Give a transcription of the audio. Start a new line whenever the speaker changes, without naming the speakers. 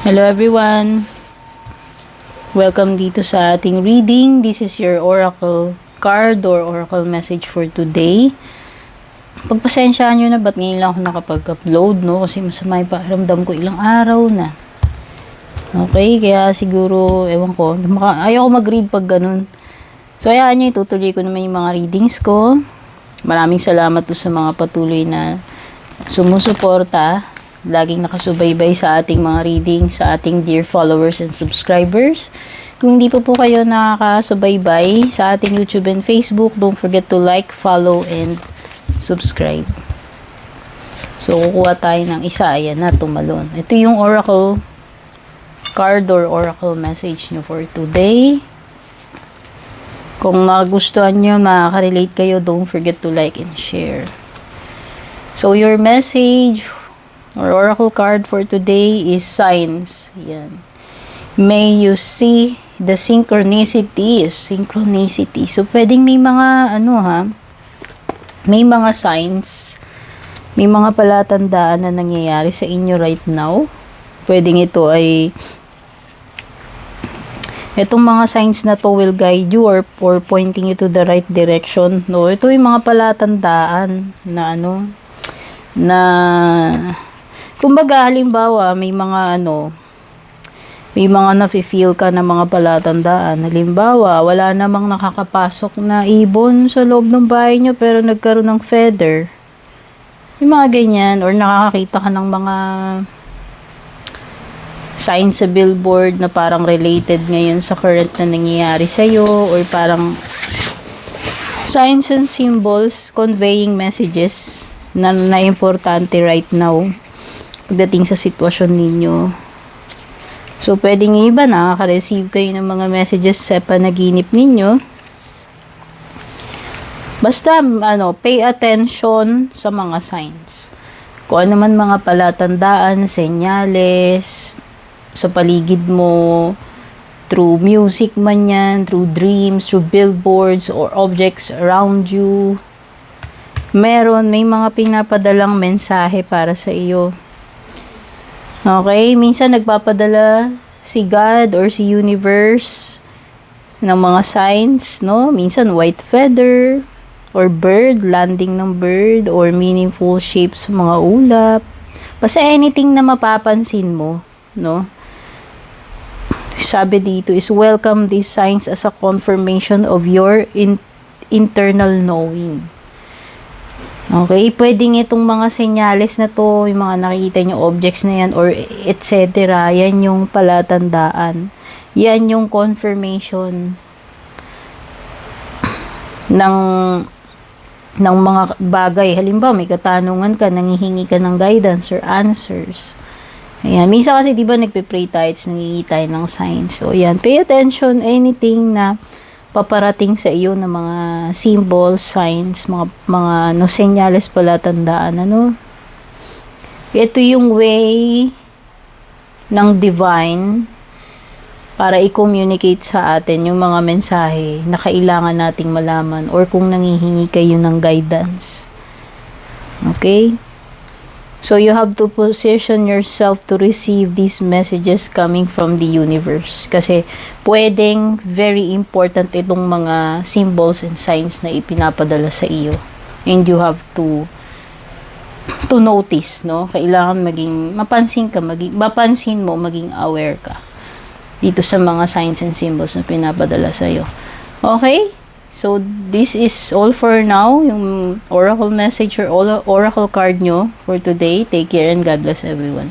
Hello everyone! Welcome dito sa ating reading. This is your oracle card or oracle message for today. Pagpasensyaan nyo na ba't ngayon lang ako nakapag-upload, no? Kasi masama yung pakiramdam ko ilang araw na. Okay, kaya siguro, ewan ko, ayaw ko mag-read pag ganun. So, ayan nyo, itutuloy ko naman yung mga readings ko. Maraming salamat po sa mga patuloy na sumusuporta. Laging nakasubaybay sa ating mga reading, sa ating dear followers and subscribers. Kung hindi po kayo nakakasubaybay sa ating YouTube and Facebook, don't forget to like, follow, and subscribe. So, kukuha tayo ng isa. Ayan na, tumalon. Ito yung oracle card or oracle message nyo for today. Kung magustuhan nyo, makaka-relate kayo, don't forget to like and share. So, your message or oracle card for today is signs. Yan. May you see the synchronicities. Synchronicity. So, pwedeng may mga, may mga signs, may mga palatandaan na nangyayari sa inyo right now. Pwedeng ito ay, itong mga signs na to will guide you or pointing you to the right direction. No, ito yung mga palatandaan na kumbaga, halimbawa, may mga nafe-feel ka na mga palatandaan. Halimbawa, wala namang nakakapasok na ibon sa loob ng bahay nyo pero nagkaroon ng feather. Yung mga ganyan. Or nakakakita ka ng mga signs sa billboard na parang related ngayon sa current na nangyayari sa'yo. Or parang signs and symbols conveying messages na importante right now pagdating sa sitwasyon ninyo. So, pwedeng iba nakaka-receive kayo ng mga messages sa panaginip ninyo. Basta, pay attention sa mga signs. Kung ano man mga palatandaan, senyales, sa paligid mo, through music man yan, through dreams, through billboards, or objects around you, may mga pinapadalang mensahe para sa iyo. Okay, minsan nagpapadala si God or si universe ng mga signs, no? Minsan white feather or bird, landing ng bird or meaningful shapes sa mga ulap. Basta anything na mapapansin mo, no? Sabi dito is welcome these signs as a confirmation of your internal knowing. Okay, pwedeng itong mga senyales na to, yung mga nakikita nyo objects na yan, or etc. Yan yung palatandaan. Yan yung confirmation ng mga bagay. Halimbawa, may katanungan ka, nangihingi ka ng guidance or answers. Ayan, minsan kasi diba nagpe-pray tayo, nangihingi tayo ng signs. So, yan, pay attention, anything na paparating sa iyo ng mga symbols, signs, mga senyales, palatandaan, Ito yung way ng divine para i-communicate sa atin yung mga mensahe na kailangan nating malaman or kung nangihingi kayo ng guidance. Okay? So, you have to position yourself to receive these messages coming from the universe. Kasi, pwedeng very important itong mga symbols and signs na ipinapadala sa iyo. And you have to notice, no? Kailangan mapansin mo, maging aware ka dito sa mga signs and symbols na pinapadala sa iyo. Okay? So, this is all for now, yung oracle message or oracle card nyo for today. Take care and God bless everyone.